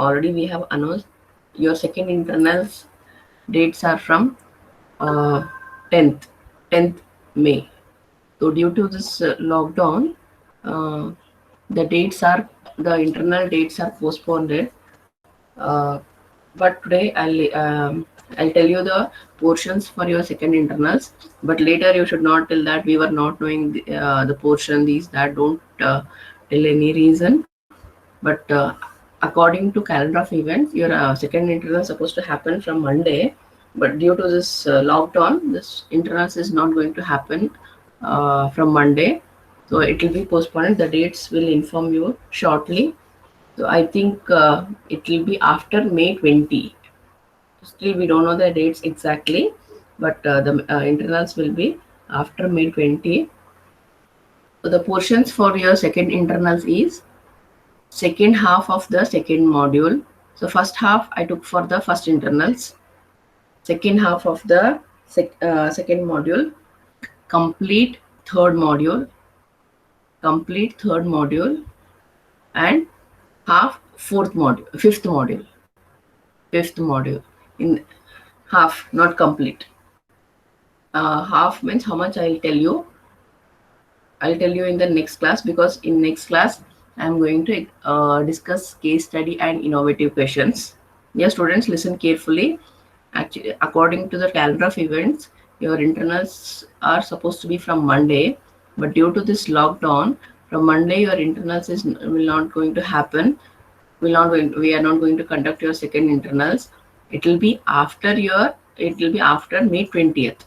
already we have announced your second internals dates are from 10th May. So due to this lockdown, uh, the internal dates are postponed. Uh, but today I'll tell you the portions for your second internals. But later you should not tell that we were not knowing the portion. These that don't tell any reason. But according to calendar of events, your second internal is supposed to happen from Monday. But due to this lockdown, this internals is not going to happen from Monday. So it will be postponed. The dates will inform you shortly. So I think it will be after May 20. Still, we don't know the dates exactly, but the internals will be after May 20. So the portions for your second internals is second half of the second module. So first half I took for the first internals. Second half of the second module, complete third module, and half fifth module in half, not complete. Half means how much I'll tell you in the next class, because in next class I'm going to discuss case study and innovative questions. Yes, students, listen carefully. Actually, according to the calendar of events, your internals are supposed to be from Monday, but due to this lockdown, from Monday your internals will not going to happen. We are not going to conduct your second internals. It will be after May 20th.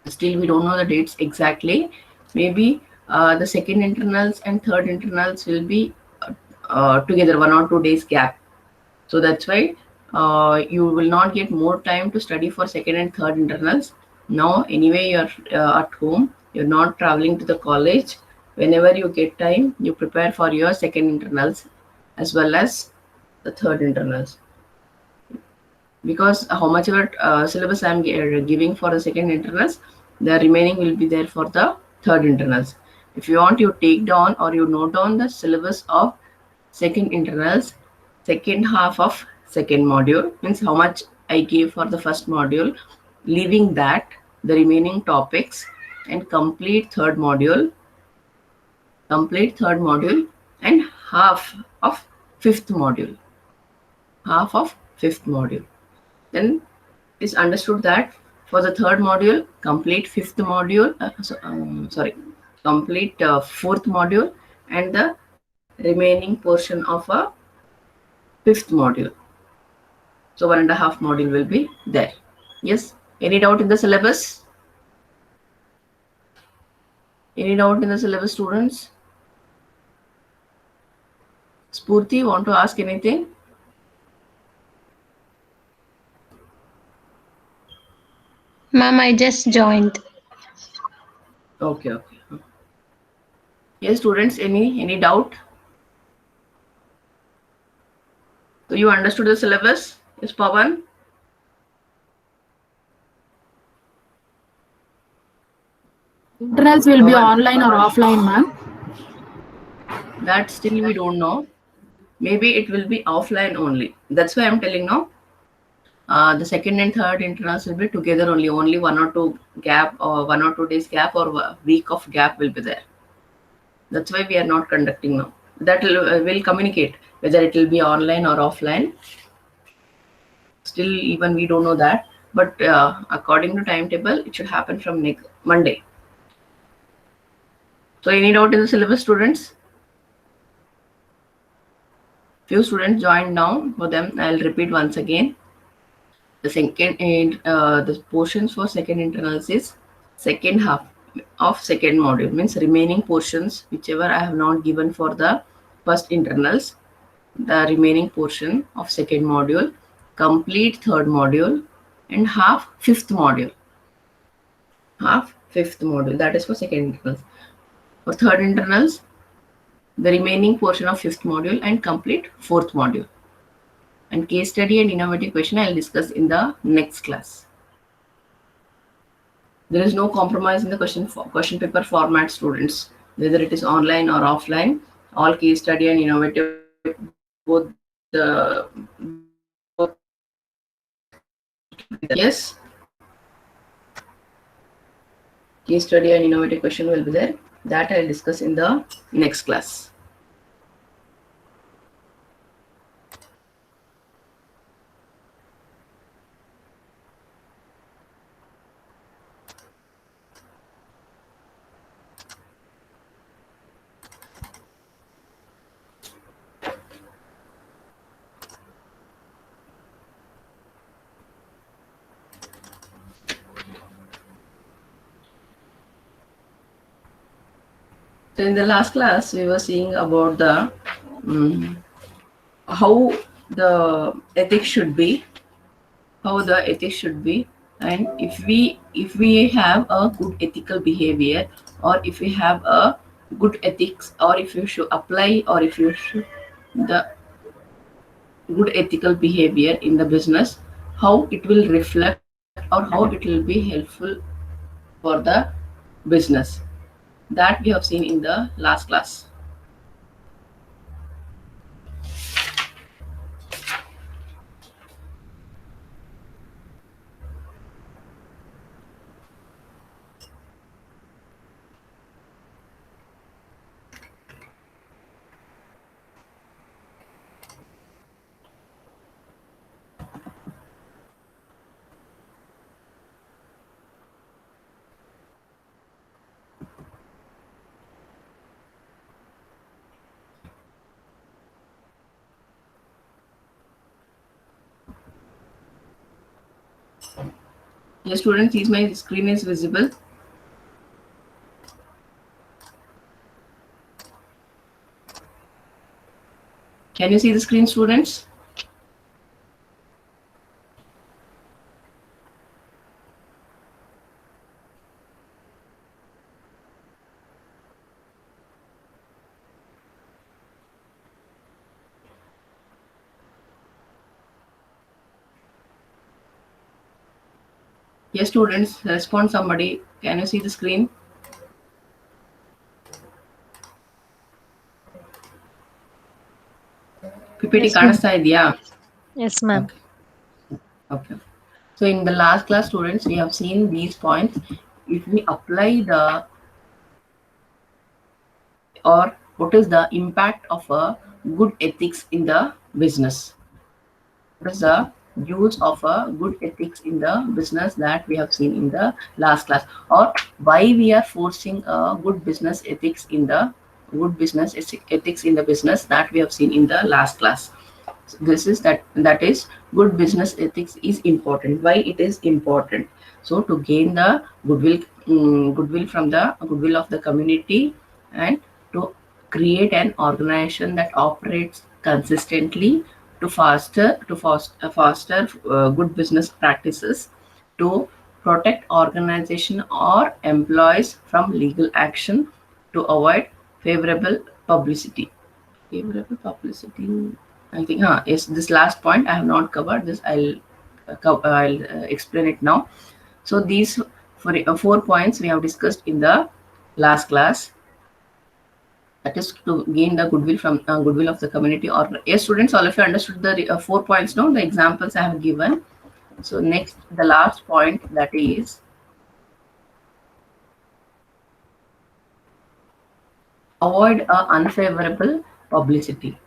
Still, we don't know the dates exactly. Maybe the second internals and third internals will be together, 1 or 2 days gap. So that's why you will not get more time to study for second and third internals. Now, anyway, you're at home. You're not traveling to the college. Whenever you get time, you prepare for your second internals as well as the third internals. Because how much ever syllabus I'm giving for the second internals, the remaining will be there for the third internals. If you want, you take down or you note down the syllabus of second internals, second half of second module, means how much I gave for the first module, leaving that the remaining topics, and complete third module and half of fifth module. Then it's understood that for the third module, complete fifth module, complete fourth module, and the remaining portion of a fifth module. So 1.5 module will be there. Yes. Any doubt in the syllabus? Students? Spurti, want to ask anything? Ma'am, I just joined. Okay. Yes, students, any doubt? So you understood the syllabus? Yes, Pawan? Internals will be online or offline, ma'am? That still we don't know. Maybe it will be offline only. That's why I'm telling now. The second and third internals will be together only 1 or 2 gap, or 1 or 2 days gap, or a week of gap will be there. That's why we are not conducting now. That will communicate whether it will be online or offline. Still, even we don't know that. But according to timetable, it should happen from next Monday. So any doubt in the syllabus, students? Few students joined now. For them, I'll repeat once again. The portions for second internals is second half of second module, means remaining portions whichever I have not given for the first internals, the remaining portion of second module, complete third module, and half fifth module. That is for second internals. For third internals, the remaining portion of fifth module and complete fourth module. And case study and innovative question I will discuss in the next class. There is no compromise in the question paper format, students. Whether it is online or offline, all case study and innovative, both both yes. Case study and innovative question will be there. That I'll discuss in the next class. So in the last class, we were seeing about the how the ethics should be, and if we have a good ethical behavior, or if we have a good ethics, or if you should apply, or if you should the good ethical behavior in the business, how it will reflect or how it will be helpful for the business. That we have seen in the last class. Yes, students, is my screen is visible? Can you see the screen, students? Yes, students, respond somebody. Can you see the screen? PPT Yes, ma'am. ಕಾಣಿಸ್ತಾ ಇದೆಯಾ? Yes, ma'am. Okay. Okay. So in the last class, students, we have seen these points. If we apply the, or what is the impact of a good ethics in the business? What is the use of a good ethics in the business that we have seen in the last class, or why we are forcing a good business ethics in the ethics in the business that we have seen in the last class. So this is that is good business ethics is important. Why it is important? So to gain the goodwill from the goodwill of the community, and to create an organization that operates consistently, to foster good business practices, to protect organization or employees from legal action, to avoid favorable publicity. Favorable publicity. I think, yes, this last point I have not covered. This I'll explain it now. So these 4 points we have discussed in the last class. That is to gain the goodwill from goodwill of the community. Or yes, students, all of you understood the 4 points now. The examples I have given. So next, the last point, that is avoid unfavorable publicity.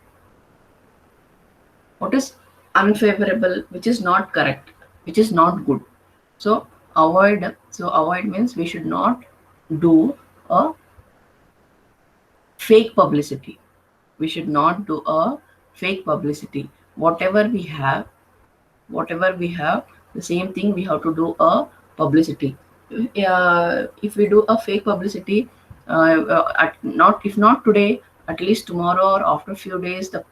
What is unfavorable? Which is not correct, which is not good. So avoid means we should not do a fake publicity. We should not do a fake publicity. Whatever we have, the same thing we have to do a publicity. If we do a fake publicity, not if not today, at least tomorrow or after a few days, the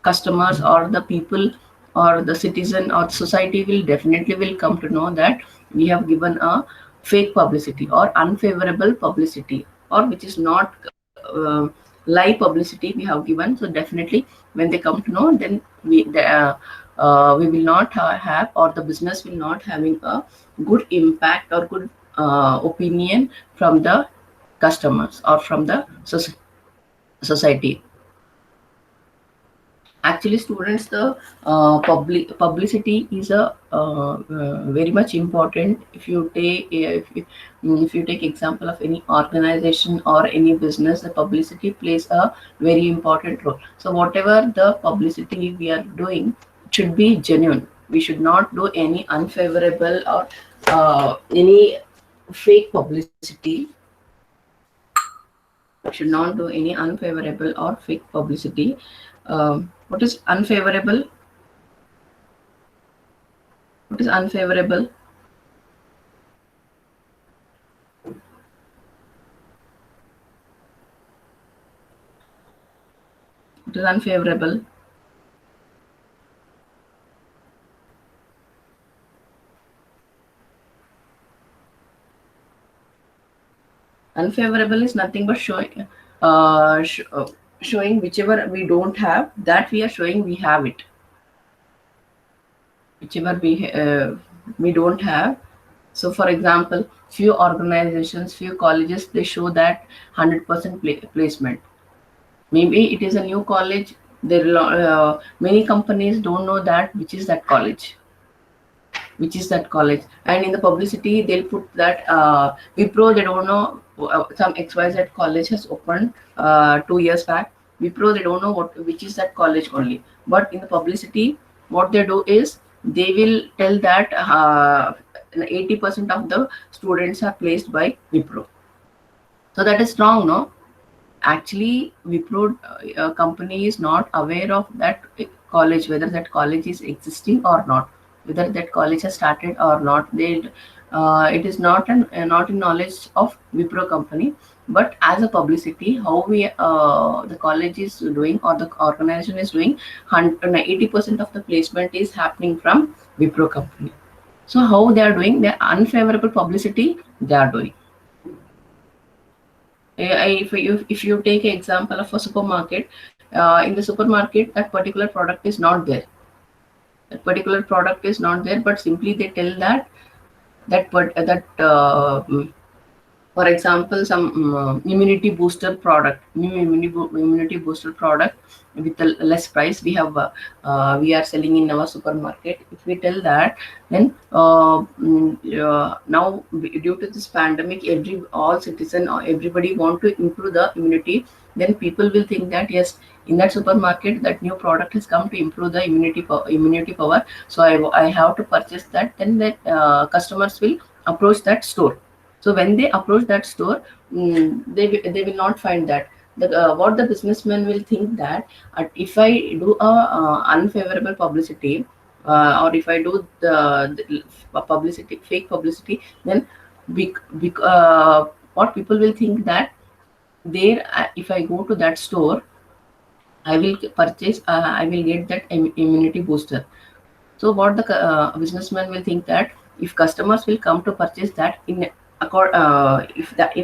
customers or the people or the citizen or society will definitely will come to know that we have given a fake publicity or unfavorable publicity, or which is not lie publicity we have given. So definitely when they come to know, then we will not have, or the business will not having a good impact or good opinion from the customers or from the society. Actually, students, the publicity is a very much important. If you take if you take example of any organization or any business, the publicity plays a very important role. So whatever the publicity we are doing, it should be genuine. We should not do any unfavorable or any fake publicity. Should not do any unfavorable or fake publicity. What is unfavorable? What is unfavorable? What is unfavorable? Unfavorable is nothing but uh, sh- uh, showing whichever we don't have, that we are showing we have it. Whichever we don't have. So, for example, few organizations, few colleges, they show that 100% placement. Maybe it is a new college. Many companies don't know that which is that college, and in the publicity they'll put that Wipro, they don't know some XYZ college has opened 2 years back. Wipro, they don't know which is that college only. But in the publicity, what they do is they will tell that 80% of the students are placed by Wipro. So that is wrong, no? Actually, Wipro company is not aware of that college, whether that college is existing or not, whether that college has started or not. It is not in knowledge of Wipro company. But as a publicity, how the college is doing or the organization is doing, 80% of the placement is happening from Wipro company. So how they are doing their unfavorable publicity, they are doing. If you take an example of a supermarket, in the supermarket that particular product is not there. That particular product is not there, but simply they tell that for example, some immunity booster product, immunity booster product with a less price we are selling in our supermarket. If we tell that, then now due to this pandemic, all citizen or everybody want to improve the immunity. Then people will think that yes, in that supermarket that new product has come to improve the immunity power. So I have to purchase that. Then that customers will approach that store. So when they approach that store, they will not find that. What the businessman will think that if I do a unfavorable publicity, or if I do the publicity, fake publicity, then what people will think that there, if I go to that store, I will purchase, I will get that immunity booster. So what the businessman will think that if customers will come to purchase that if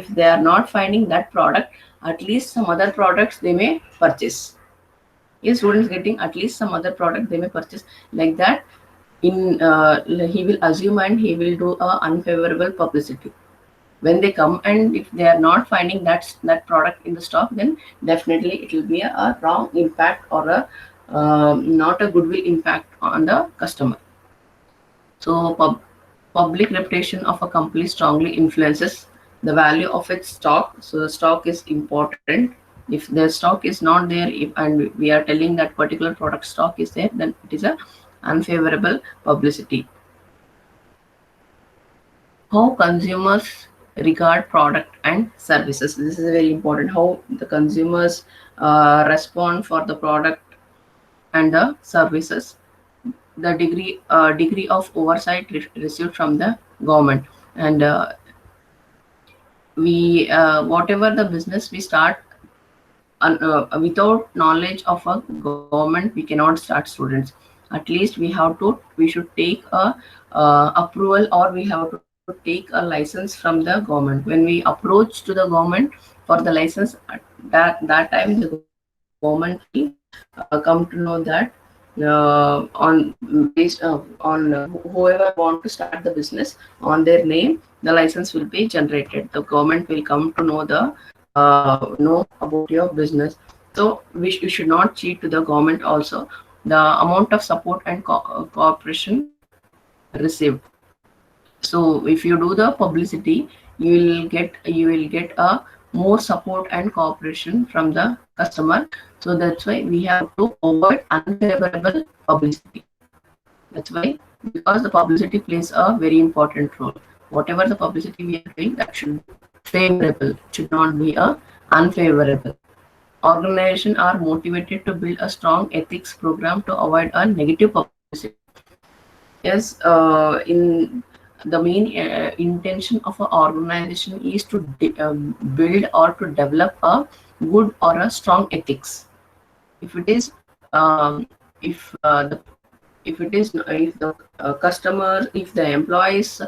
they are not finding that product, at least some other products they may purchase. Yes, students getting at least some other product they may purchase, like that. He will assume and he will do a unfavorable publicity. When they come and if they are not finding that product in the stock, then definitely it will be a wrong impact or a not a goodwill impact on the customer. So public reputation of a company strongly influences the value of its stock. So the stock is important. If the stock is not there, and we are telling that particular product stock is there, then it is a unfavorable publicity. How consumers regard product and services. This is very important. How the consumers respond for the product and the services. The degree of oversight received from the government, and we whatever the business we start, without knowledge of a government we cannot start, students. At least we should take a approval, or we have to take a license from the government. When we approach to the government for the license, at that time the government will come to know that on based on whoever want to start the business, on their name the license will be generated. The government will come to know about your business. So you should not cheat to the government also. The amount of support and cooperation received. So if you do the publicity, you will get a more support and cooperation from the customer. So that's why we have to avoid unfavorable publicity. That's why, because the publicity plays a very important role. Whatever the publicity we are doing, that should be favorable. It should not be a unfavorable. Organizations are motivated to build a strong ethics program to avoid a negative publicity. Yes, in the main intention of an organization is to build or to develop a good or a strong ethics. If it is, if the if it is if the customers, if the employees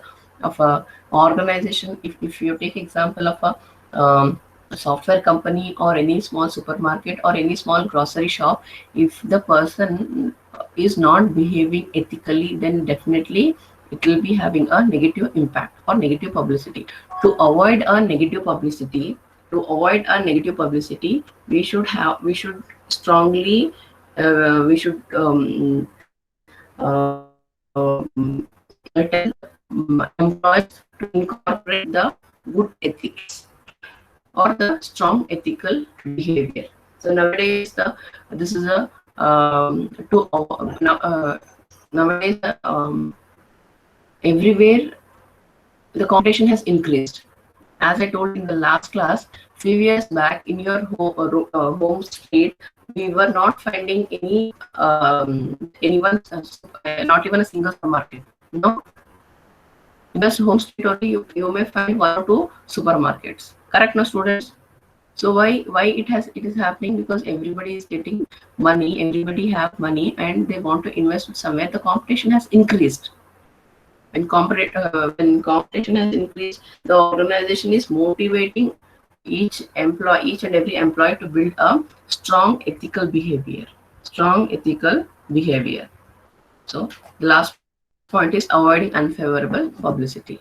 of a organization, if you take example of a software company or any small supermarket or any small grocery shop, if the person is not behaving ethically, then definitely it will be having a negative impact or negative publicity. To avoid a negative publicity, we should strongly we should tell employees to incorporate the good ethics or the strong ethical behavior. So nowadays, this is a to now nowadays everywhere the competition has increased. As I told in the last class, few years back in your home state, we were not finding anyone, not even a single supermarket. No, in your home state only you may find one or two supermarkets. Correct, no students? So why it is happening? Because everybody is getting money, everybody have money, and they want to invest somewhere. The competition has increased. When competition has increased, the organization is motivating each and every employee to build a strong ethical behavior. Strong ethical behavior. So the last point is avoiding unfavorable publicity.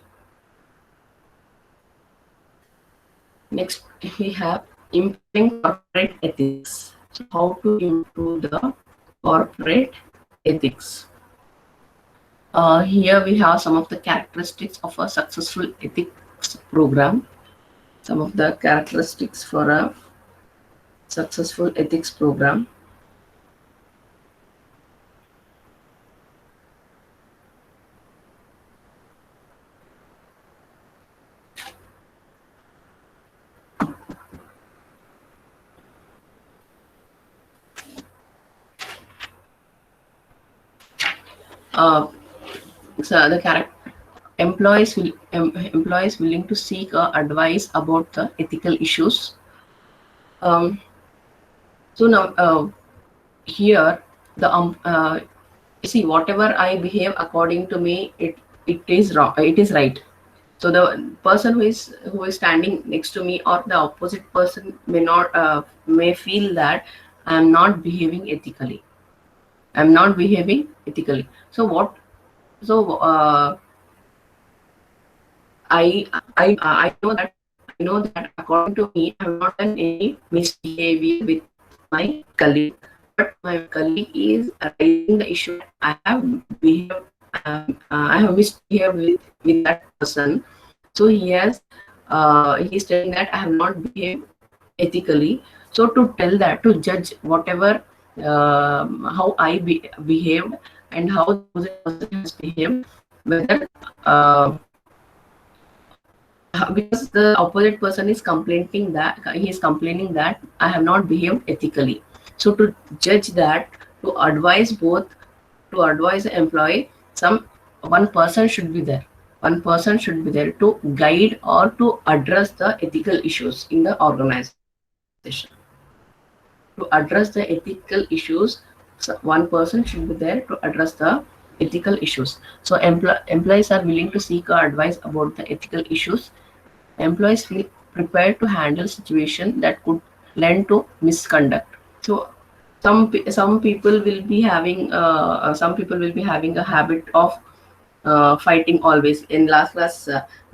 Next, we have improving corporate ethics. So how to improve the corporate ethics? Here we have some of the characteristics of a successful ethics program. Some of the characteristics for a successful ethics program. So the employees willing to seek advice about the ethical issues. Um, so now here the see, whatever I behave according to me, it is wrong. It is right. So the person who is standing next to me or the opposite person may feel that I am not behaving ethically. I am not behaving ethically. So what? So I know that according to me, I have not done any misbehavior with my colleague, but my colleague is raising the issue that I have misbehaved with that person. So he's telling that I have not behaved ethically. So to tell that, to judge whatever how behaved and how the opposite person has behaved, whether because the opposite person is complaining that I have not behaved ethically. So to judge that, to advise the employee, one person should be there. One person should be there to guide or to address the ethical issues in the organization. To address the ethical issues, so one person should be there to address the ethical issues. So employees are willing to seek advice about the ethical issues. Employees feel prepared to handle situations that could lend to misconduct. So some people will be having a habit of fighting always. In last class,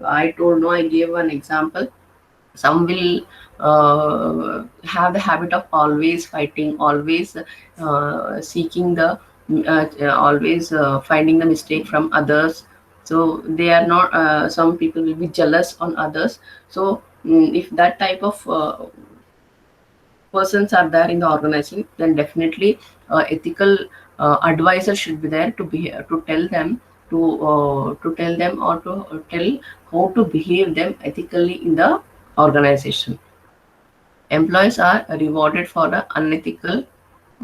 I gave one example. Some will have the habit of always fighting, always seeking the always finding the mistake from others. So they are not, some people will be jealous on others. So if that type of persons are there in the organization, then definitely ethical advisor should be there to be to tell them, to tell them, or to tell how to behave them ethically in the organization. Employees are rewarded for the unethical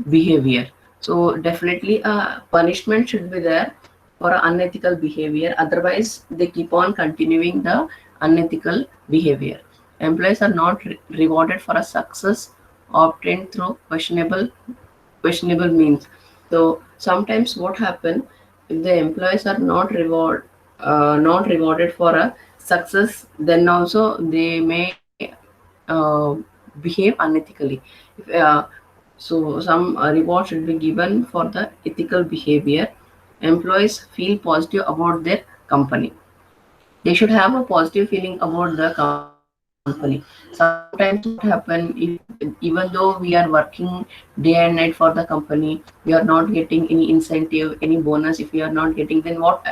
behavior. So definitely a punishment should be there for unethical behavior. Otherwise, they keep on continuing the unethical behavior. Employees are not rewarded for a success obtained through questionable means. So sometimes what happen, if the employees are not rewarded for a success, then also they may behave unethically. If, so some reward should be given for the ethical behavior. Employees feel positive about their company. They should have a positive feeling about the company. Sometimes what happen, if even though we are working day and night for the company, we are not getting any incentive, any bonus. If we are not getting, then what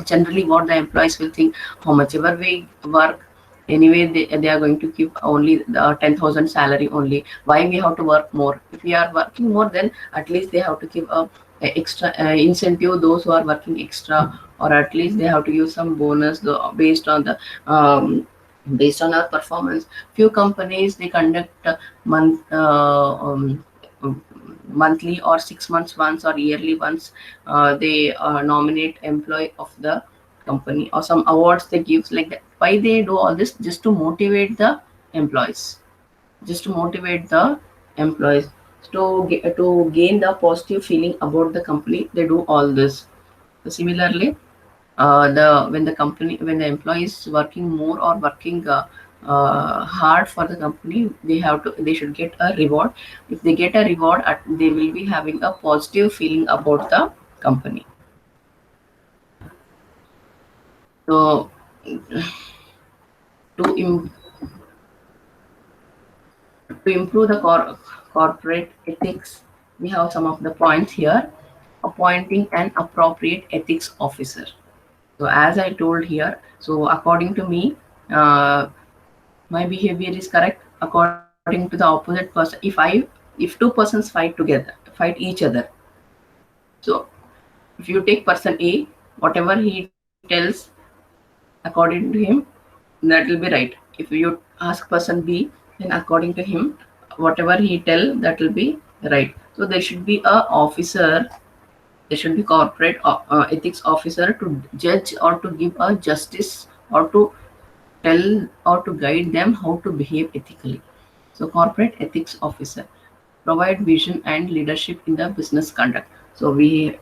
generally what the employees will think, how much ever we work, anyway they are going to keep only the 10,000 salary only. Why we have to work more? If we are working more, then at least they have to give a extra incentive those who are working extra, or at least they have to give some bonus based on the based on our performance. Few companies they conduct month monthly or 6 months once or yearly once. They nominate employee of the company, or some awards they give like that. Why they do all this? Just to motivate the employees. Just to motivate the employees. To gain the positive feeling about the company, they do all this. Similarly, the when the employee is working more or working hard for the company, they should get a reward. If they get a reward, they will be having a positive feeling about the company. So to im- to improve the corporate ethics, we have some of the points here. Appointing an appropriate ethics officer. So as I told here, so according to me, uh, my behavior is correct according to the opposite person. If two persons fight together, fight each other, so if you take person A, whatever he tells according to him, that will be right. If you ask person B, then according to him, whatever he tell, that will be right. So there should be a officer, there should be corporate ethics officer to judge or to give a justice, or to tell or to guide them how to behave ethically. So corporate ethics officer provide vision and leadership in the business conduct. So we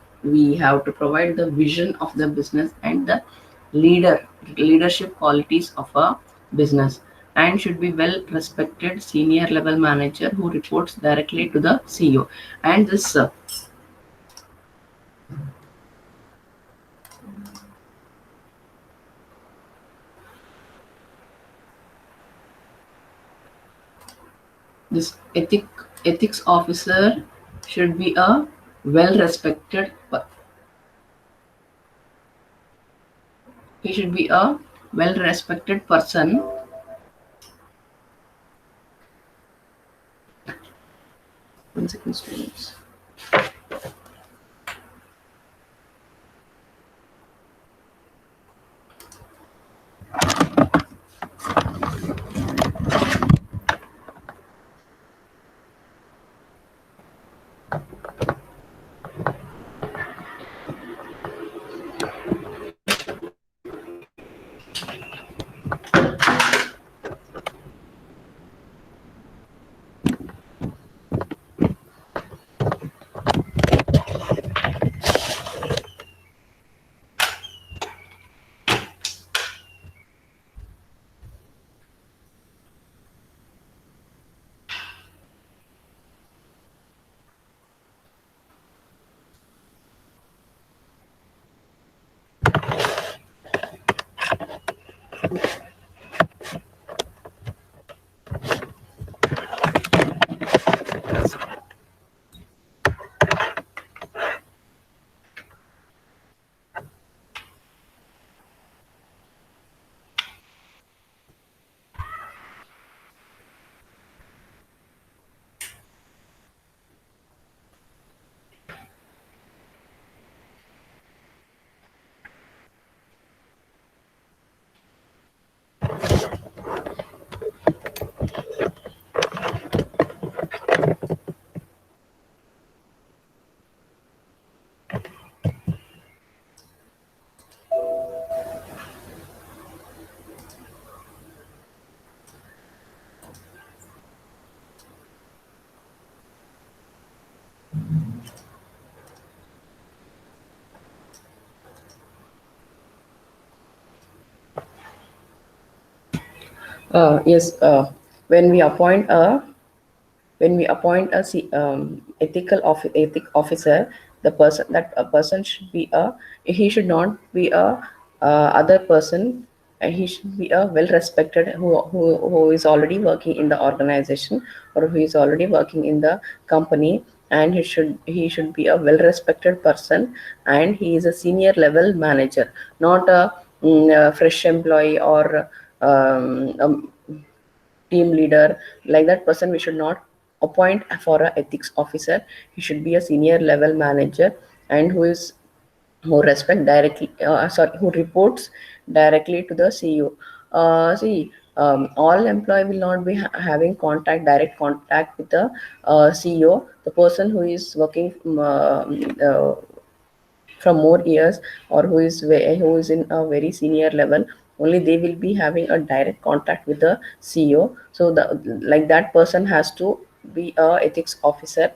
have to provide the vision of the business and the leadership qualities of a business, and should be well respected senior level manager who reports directly to the CEO. And this ethics officer should be a well respected, he should be a well respected person. One second, students. Yes, when we appoint a ethic officer, the person that a person should be a he should not be a other person, and he should be a well respected who is already working in the organization or who is already working in the company, and he should be a well respected person, and he is a senior level manager, not a fresh employee or team leader. Like that person we should not appoint for a ethics officer. He should be a senior level manager, and who reports directly to the CEO. See, all employee will not be having direct contact with the CEO. The person who is working from more years, or who is in a very senior level, only they will be having a direct contact with the CEO. So like that person has to be a ethics officer.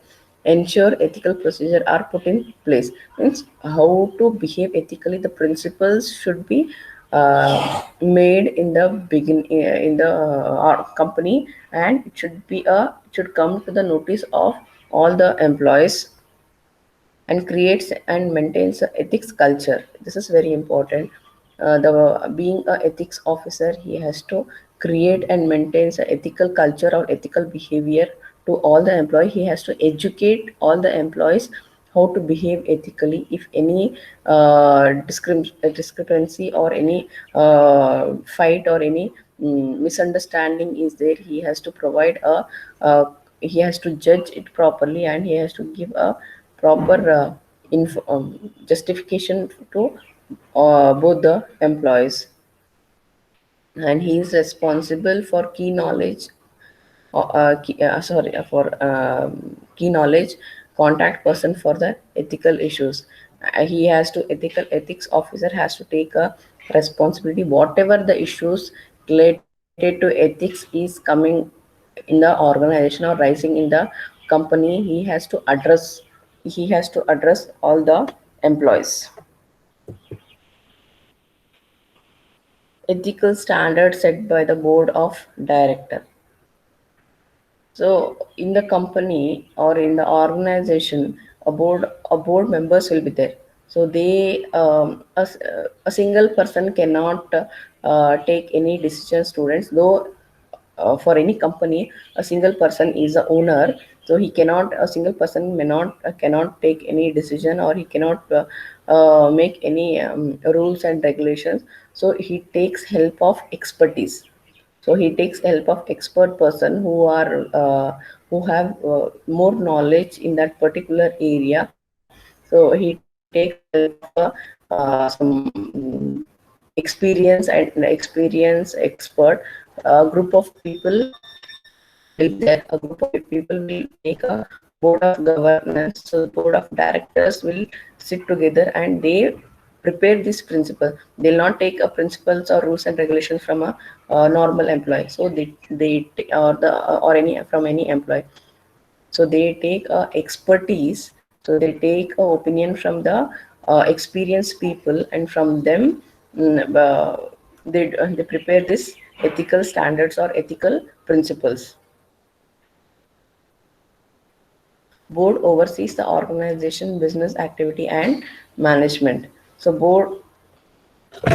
Ensure ethical procedure are put in place, means how to behave ethically. The principles should be made in the in the company, and it should come to the notice of all the employees, and creates and maintains a ethics culture. This is very important. The being a ethics officer, he has to create and maintains a ethical culture or ethical behavior to all the employee. He has to educate all the employees how to behave ethically. If any discrepancy or any fight or any misunderstanding is there, he has to provide uh, he has to judge it properly, and he has to give a proper justification to both the employees. And he is responsible for key knowledge for key knowledge contact person for the ethical issues. He has to ethical ethics officer has to take a responsibility. Whatever the issues related to ethics is coming in the organization or rising in the company, he has to address all the employees. Ethical standards set by the board of director. So in the company or in the organization, a board members will be there. So a single person cannot take any decision. Students, though for any company, a single person is the owner, so a single person may not cannot take any decision, or he cannot make any rules and regulations. So he takes help of expertise. So he takes help of expert person who have more knowledge in that particular area. So he takes help of some experience expert. A group of people will be there. A group of people will make a board of governance. So the board of directors will sit together, and they prepare this principle. They'll not take a principles or rules and regulations from a normal employee. So they or any from any employee. So they take expertise. So they take a opinion from the experienced people, and from them they prepare this ethical standards or ethical principles. Board oversees the organization business activity and management. So board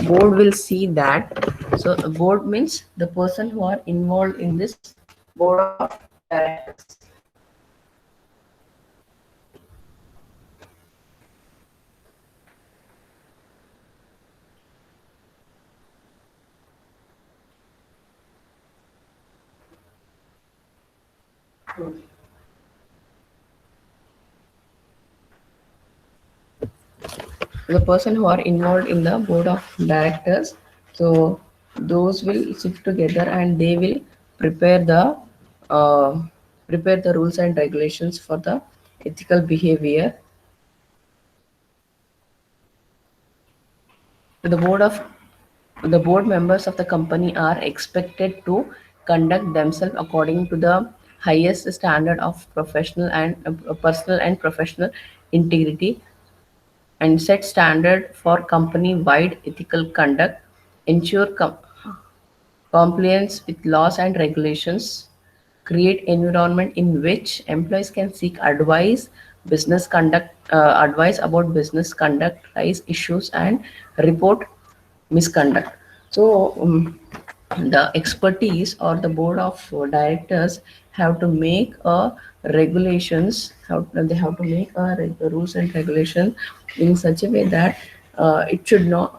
will see that. So a board means the person who are involved in this board of directors. The person who are involved in the board of directors, so those will sit together, and they will prepare the uh, prepare the rules and regulations for the ethical behavior. The board of the board members of the company are expected to conduct themselves according to the highest standard of professional and personal and professional integrity, and set standard for company wide ethical conduct. Ensure compliance with laws and regulations, create environment in which employees can seek advice about business conduct, raise issues, and report misconduct. So, the expertise or the board of directors have to make a regulations. They have to make a rules and regulation in such a way that it should not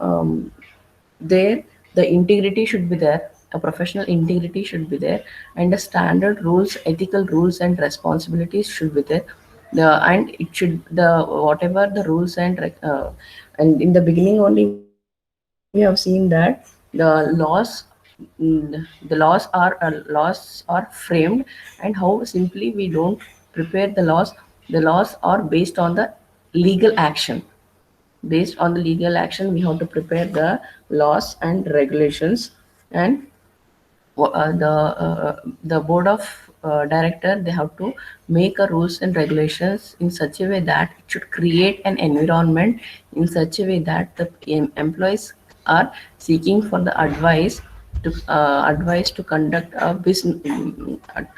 there the integrity should be there, a professional integrity should be there, and the standard rules, ethical rules and responsibilities should be there. And it should the whatever the rules and in the beginning only we have seen that the laws are framed, and how simply we don't prepare the laws are based on the legal action. Based on the legal action we have to prepare the laws and regulations. And the board of director, they have to make a rules and regulations in such a way that it should create an environment in such a way that the employees are seeking for the advice to conduct a business,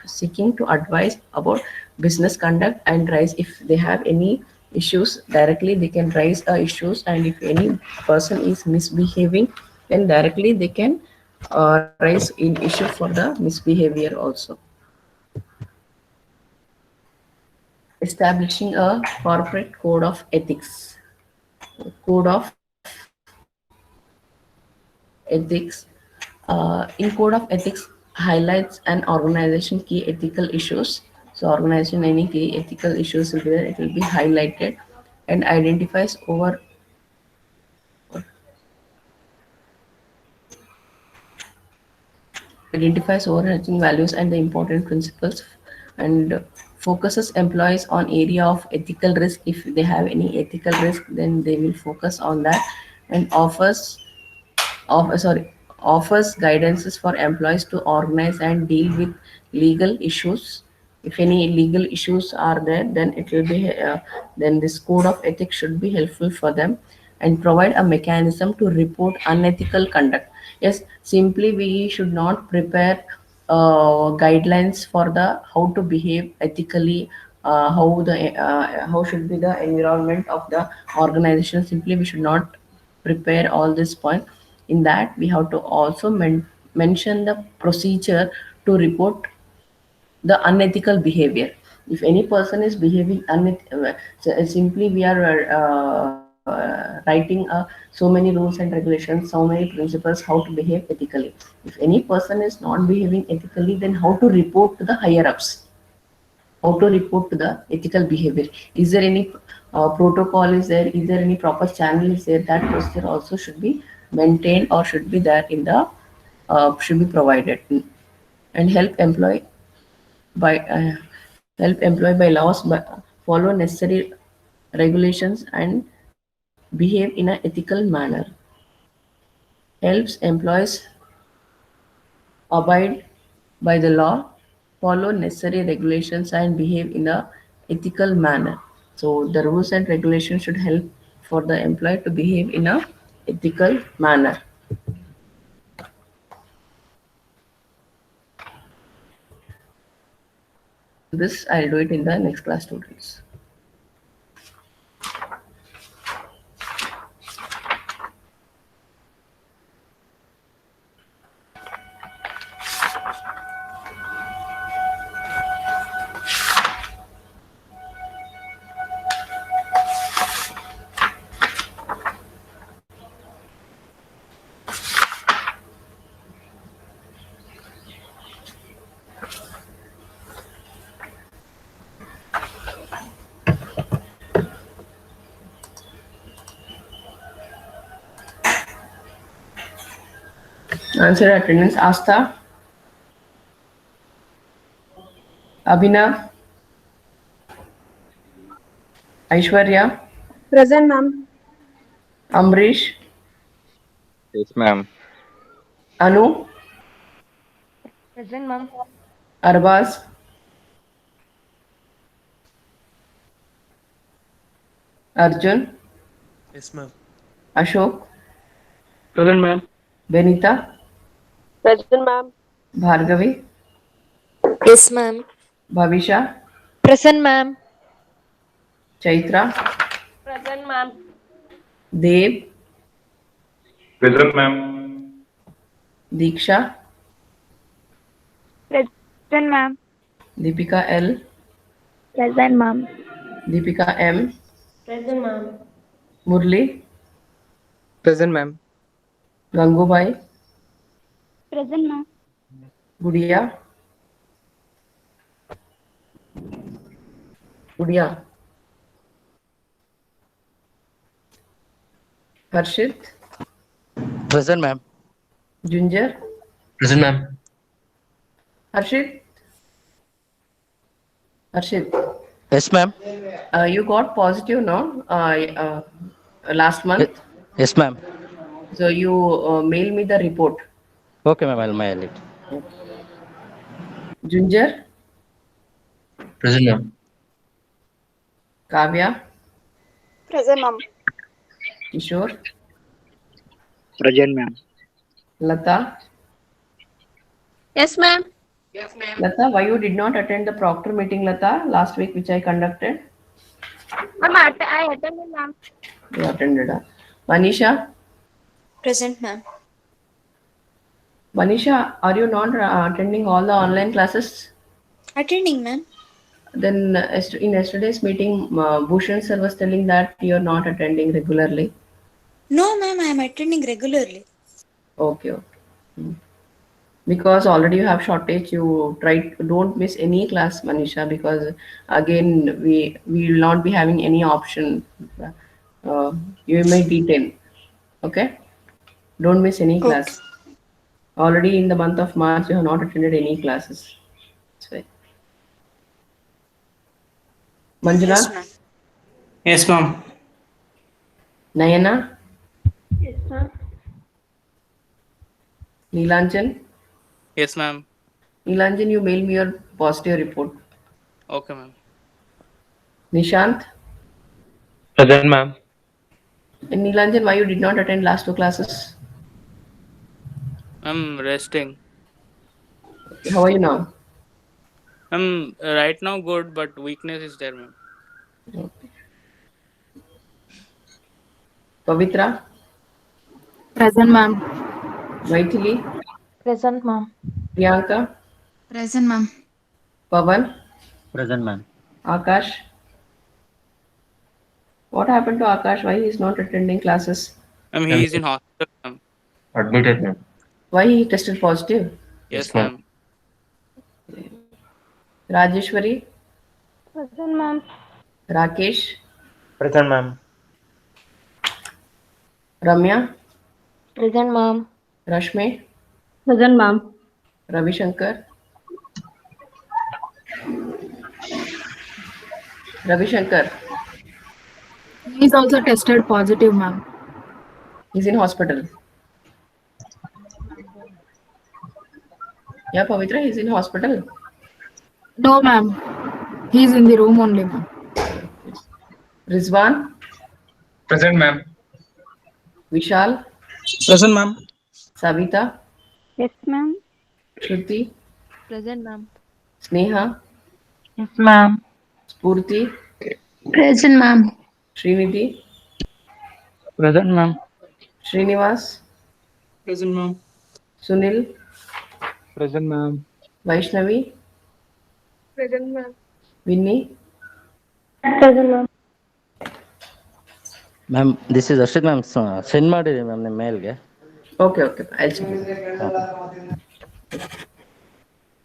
seeking to advise about business conduct and raise if they have any issues directly they can raise issues, and if any person is misbehaving then directly they can raise in issue for the misbehavior also. Establishing a corporate code of ethics. Code of ethics. In code of ethics highlights an organization key ethical issues. So organization any key ethical issues will be there. It will be highlighted and identifies overarching values and the important principles, and focuses employees on area of ethical risk. If they have any ethical risk then they will focus on that, and offers guidances for employees to organize and deal with legal issues. If any legal issues are there then it will be then this code of ethics should be helpful for them, and provide a mechanism to report unethical conduct. Yes, simply we should not prepare guidelines for the how to behave ethically, how should be the environment of the organization. Simply we should not prepare all this point. In that we have to also mention the procedure to report the unethical behavior. If any person is behaving simply we are writing so many rules and regulations, so many principles how to behave ethically. If any person is not behaving ethically then how to report to the higher ups, how to report to the ethical behavior. Is there any protocol is there any proper channel is there, that procedure also should be maintained or should be there in the should be provided. And help employ by laws, but follow necessary regulations and behave in an ethical manner. Helps employees abide by the law, follow necessary regulations, and behave in a ethical manner. So the rules and regulations should help for the employee to behave in a ethical manner. This I'll do it in the next class, students. Answer attendance: Asta, Abhinav, Aishwarya, Present, ma'am. Amrish, Yes, ma'am. Anu, Present, ma'am. Arbaz, Arjun, Yes, ma'am. Ashok, Present, ma'am. Benita, Present, ma'am. Bhargavi, Yes, ma'am. Bhavisha, Present, ma'am. Chaitra, Present, ma'am. Dev, Present, ma'am. Diksha, Present, ma'am. Deepika L, Present, ma'am. Deepika M, Present, ma'am. Murli, Present, ma'am. Gangubai, Present, ma'am. Gudia, Gudia, Harshit, Present, ma'am. Ginger, Present, ma'am. Harshit, Harshit. Yes, ma'am. You got positive, no? Last Ye- month. Yes, ma'am. So you mail me the report. Okay, ma'am. I'll mail it. Ginger, Present, ma'am. Kavya, Present, ma'am. Kishore, Present, ma'am. Lata. Yes, ma'am. Lata, why you did not attend the proctor meeting, Lata, last week, which I conducted? I attended, ma'am. You attended. Manisha, Present, ma'am. Manisha, are you not attending all the online classes? Attending, ma'am. Then in yesterday's meeting, Bhushan sir was telling that you are not attending regularly. No, ma'am. I am attending regularly. Okay, okay. Because already you have shortage, you don't miss any class, Manisha, because again we will not be having any option. Uh, you may detain. Okay, don't miss any Okay. class. Already in the month of March, you have not attended any classes. That's why. Yes, Manjunath, ma'am. Yes, ma'am. Nayana, Yes, ma'am. Neelanjan. Yes, ma'am. Neelanjan, you mail me your positive report. Okay, ma'am. Nishant Present, ma'am. and Neelanjan, why you did not attend last two classes? I'm resting. How are you now? I'm right now good, but weakness is there, ma'am. Pavitra, Present, ma'am. Maithili, Present, ma'am. Priyanka, Present, ma'am. Pavan, Present, ma'am. Akash. What happened to Akash? Why he is not attending classes? He is in hospital, ma'am. Admitted, ma'am. Why he tested positive? Yes, Yes, ma'am. ma'am. Rajeshwari, Present, ma'am. Rakesh, Present, ma'am. Ramya, Present, ma'am. Rashmi, Present, ma'am. Ravi Shankar, Ravi Shankar. He is also tested positive, ma'am. He's in hospital. Yeah, Pavitra, he's in hospital. No, ma'am. He is in the room only, ma'am. Rizwan, Present, ma'am. Vishal, Present, ma'am. Savita, Yes, ma'am. Shruti, Present, ma'am. Sneha, Yes, ma'am. Spurti, Present, ma'am. Srinidhi, Present, ma'am. Srinivas, Present, ma'am. Sunil, Present, ma'am. Vaishnavi, Present, ma'am. Vinny. Present, ma'am. Ma'am, this is Arshit, ma'am. Send ಮಾಡಿರಿ ma'am ನಿಮ್ಮ ಮೇಲ್ಗೆ. Okay, okay. I'll check it.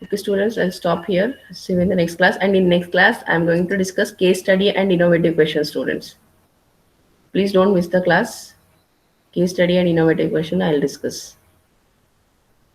Okay, students, I'll stop here. See you in the next class. And in next class, I'm going to discuss case study and innovative question, students. Please don't miss the class. Case study and innovative question I'll discuss.